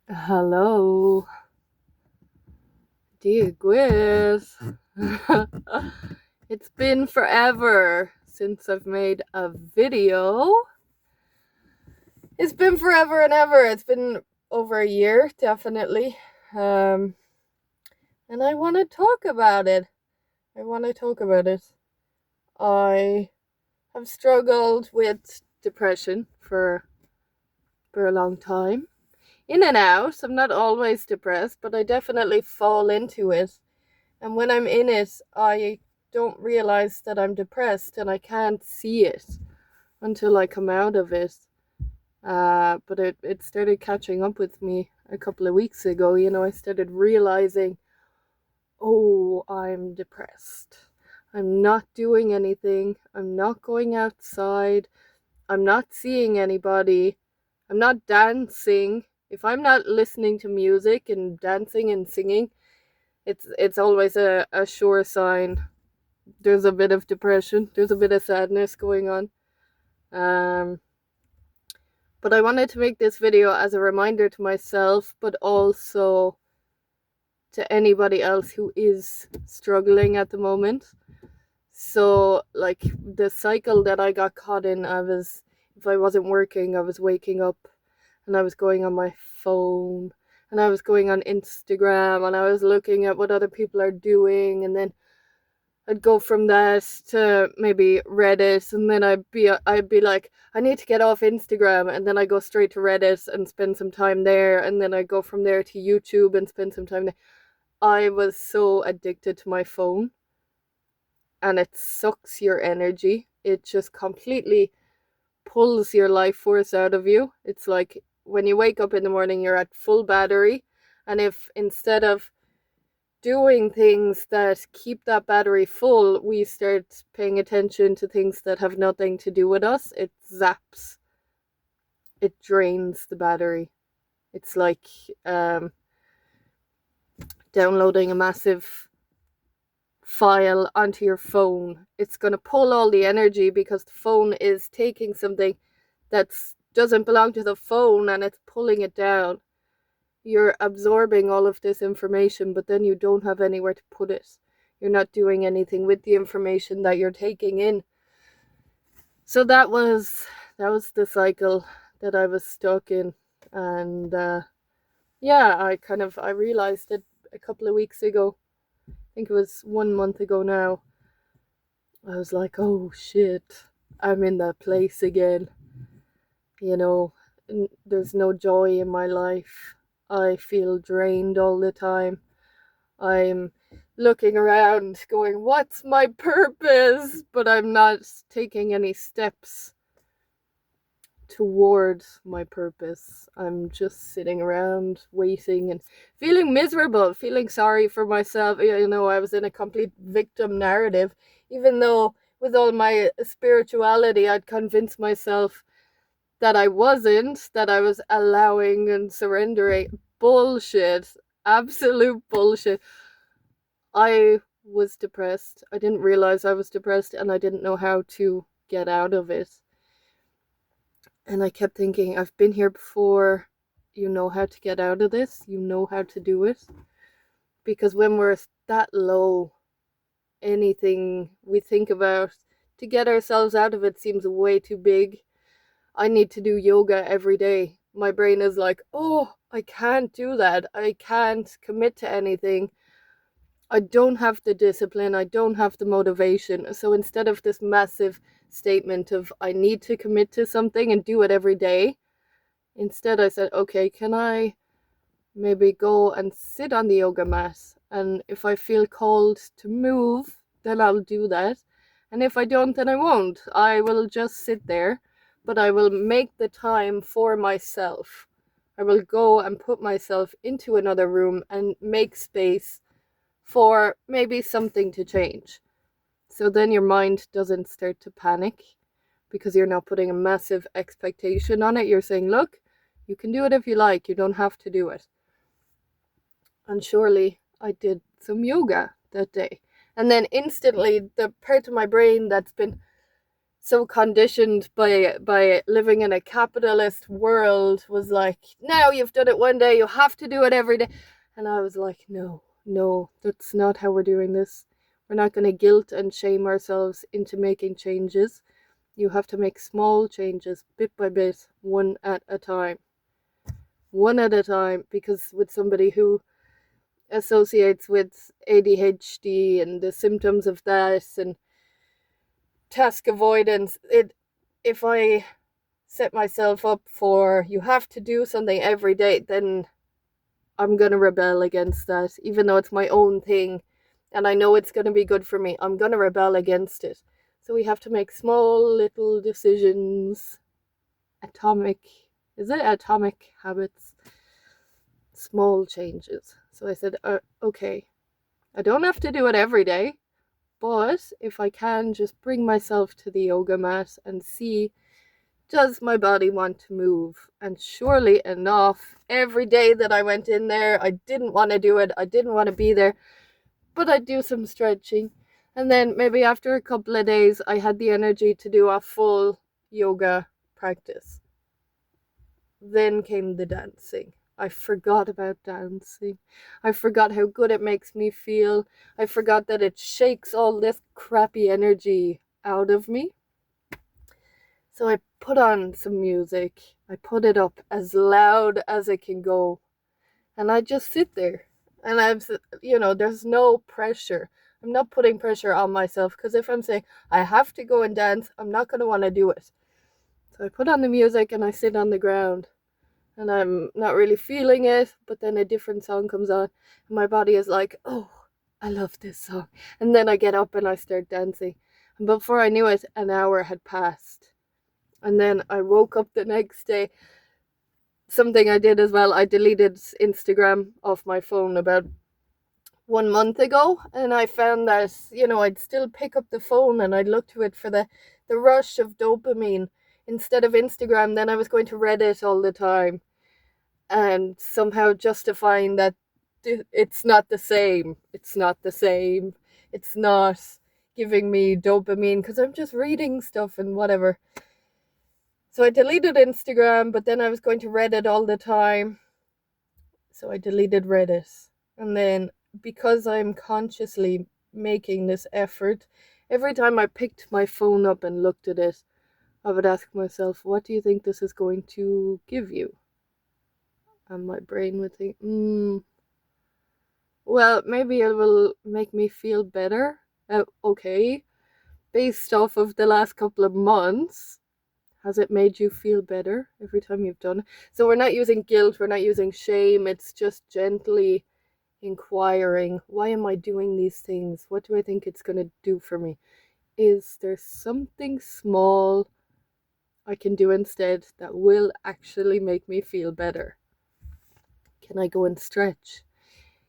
Hello, dear Gwyneth. It's been forever since I've made a video. It's been forever and ever. It's been over a year, definitely. Um, and I want to talk about it. I have struggled with depression for a long time. In and out. I'm not always depressed, but I definitely fall into it. And when I'm in it, I don't realize that I'm depressed and I can't see it until I come out of it. But it started catching up with me a couple of weeks ago. I started realizing, oh, I'm depressed. I'm not doing anything. I'm not going outside. I'm not seeing anybody. I'm not dancing. If I'm not listening to music and dancing and singing, it's always a sure sign there's a bit of depression, there's a bit of sadness going on. But I wanted to make this video as a reminder to myself, but also to anybody else who is struggling at the moment. So, like, the cycle that I got caught in, if I wasn't working, I was waking up and I was going on my phone and I was going on Instagram and I was looking at what other people are doing, and then I'd go from that to maybe Reddit, and then I'd be like, I need to get off Instagram, and then I go straight to Reddit and spend some time there, and then I go from there to YouTube and spend some time there. I was so addicted to my phone, and it sucks your energy. It just completely pulls your life force out of you. It's like when you wake up in the morning, you're at full battery, and if instead of doing things that keep that battery full, we start paying attention to things that have nothing to do with us, it zaps, it drains the battery. It's like downloading a massive file onto your phone. It's going to pull all the energy because the phone is taking something that doesn't belong to the phone and it's pulling it down. You're absorbing all of this information, but then you don't have anywhere to put it. You're not doing anything with the information that you're taking in. So that was the cycle that I was stuck in. And I realized it a couple of weeks ago. I think it was 1 month ago now. I was like, oh shit, I'm in that place again. There's no joy in my life. I feel drained all the time. I'm looking around going, what's my purpose? But I'm not taking any steps towards my purpose. I'm just sitting around waiting and feeling miserable, feeling sorry for myself. I was in a complete victim narrative, even though with all my spirituality, I'd convinced myself that I wasn't, that I was allowing and surrendering. Bullshit. Absolute bullshit. I was depressed. I didn't realize I was depressed and I didn't know how to get out of it. And I kept thinking, I've been here before. You know how to get out of this. You know how to do it. Because when we're that low, anything we think about to get ourselves out of it seems way too big. I need to do yoga every day. My brain is like, oh, I can't do that. I can't commit to anything. I don't have the discipline. I don't have the motivation. So instead of this massive statement of I need to commit to something and do it every day, instead I said, okay, can I maybe go and sit on the yoga mat? And if I feel called to move, then I'll do that. And if I don't, then I won't. I will just sit there, but I will make the time for myself. I will go and put myself into another room and make space for maybe something to change. So then your mind doesn't start to panic because you're not putting a massive expectation on it. You're saying, look, you can do it if you like. You don't have to do it. And surely I did some yoga that day. And then instantly the part of my brain that's been so conditioned by living in a capitalist world, was like, now you've done it one day, you have to do it every day. And I was like, no, that's not how we're doing this. We're not going to guilt and shame ourselves into making changes. You have to make small changes, bit by bit, one at a time. One at a time, because with somebody who associates with ADHD and the symptoms of that and task avoidance, if I set myself up for you have to do something every day, then I'm going to rebel against that. Even though it's my own thing and I know it's going to be good for me, I'm going to rebel against it. So we have to make small little decisions. Atomic habits, small changes. So I said, okay, I don't have to do it every day, but if I can just bring myself to the yoga mat and see, does my body want to move? And surely enough, every day that I went in there, I didn't want to do it. I didn't want to be there, but I'd do some stretching. And then maybe after a couple of days, I had the energy to do a full yoga practice. Then came the dancing. I forgot about dancing. I forgot how good it makes me feel. I forgot that it shakes all this crappy energy out of me. So I put on some music. I put it up as loud as it can go. And I just sit there. And there's no pressure. I'm not putting pressure on myself, because if I'm saying I have to go and dance, I'm not going to want to do it. So I put on the music and I sit on the ground. And I'm not really feeling it, but then a different song comes on and my body is like, oh, I love this song. And then I get up and I start dancing. And before I knew it, an hour had passed. And then I woke up the next day. Something I did as well, I deleted Instagram off my phone about 1 month ago, and I found that, I'd still pick up the phone and I'd look to it for the rush of dopamine. Instead of Instagram, then I was going to Reddit all the time and somehow justifying that it's not the same. It's not the same. It's not giving me dopamine because I'm just reading stuff and whatever. So I deleted Instagram, but then I was going to Reddit all the time. So I deleted Reddit. And then, because I'm consciously making this effort, every time I picked my phone up and looked at it, I would ask myself, what do you think this is going to give you? And my brain would think, well, maybe it will make me feel better. Okay, based off of the last couple of months, has it made you feel better every time you've done it? So we're not using guilt, we're not using shame, it's just gently inquiring, why am I doing these things? What do I think it's going to do for me? Is there something small I can do instead that will actually make me feel better? Can I go and stretch?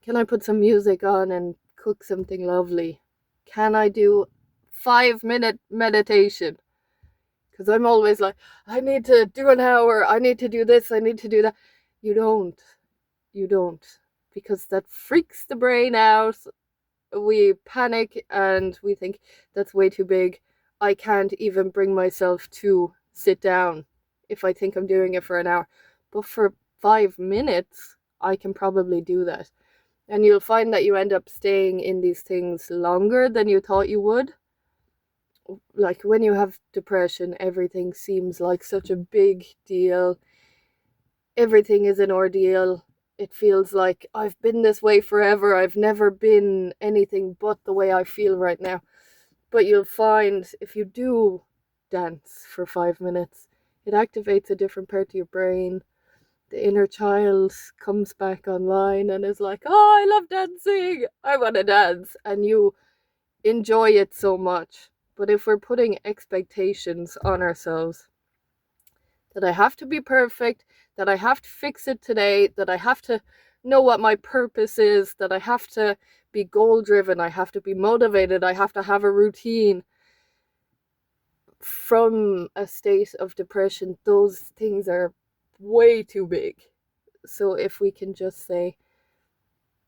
Can I put some music on and cook something lovely? Can I do 5-minute meditation? Because I'm always like, I need to do an hour, I need to do this, I need to do that. You don't, because that freaks the brain out. We panic and we think that's way too big. I can't even bring myself to sit down if I think I'm doing it for an hour. But for 5 minutes, I can probably do that. And you'll find that you end up staying in these things longer than you thought you would. Like when you have depression, everything seems like such a big deal. Everything is an ordeal. It feels like I've been this way forever. I've never been anything but the way I feel right now. But you'll find if you do dance for 5 minutes, it activates a different part of your brain. The inner child comes back online and is like, oh, I love dancing. I want to dance. And you enjoy it so much. But if we're putting expectations on ourselves, that I have to be perfect, that I have to fix it today, that I have to know what my purpose is, that I have to be goal driven, I have to be motivated, I have to have a routine. From a state of depression, those things are way too big. So if we can just say,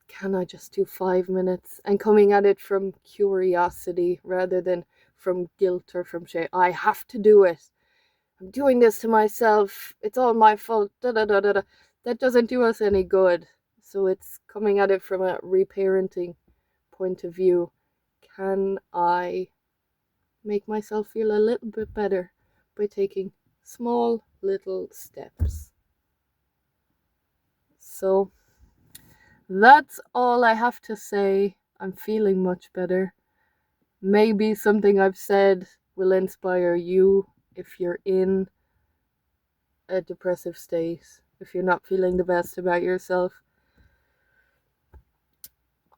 can I just do 5 minutes? And coming at it from curiosity rather than from guilt or from shame. I have to do it. I'm doing this to myself. It's all my fault. Da, da, da, da, da. That doesn't do us any good. So it's coming at it from a reparenting point of view. Can I make myself feel a little bit better by taking small little steps? So that's all I have to say. I'm feeling much better. Maybe something I've said will inspire you if you're in a depressive state, if you're not feeling the best about yourself.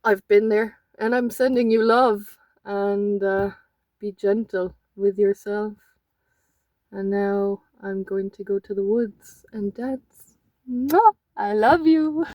I've been there, and I'm sending you love, and be gentle with yourself. And now I'm going to go to the woods and dance. Mwah! I love you.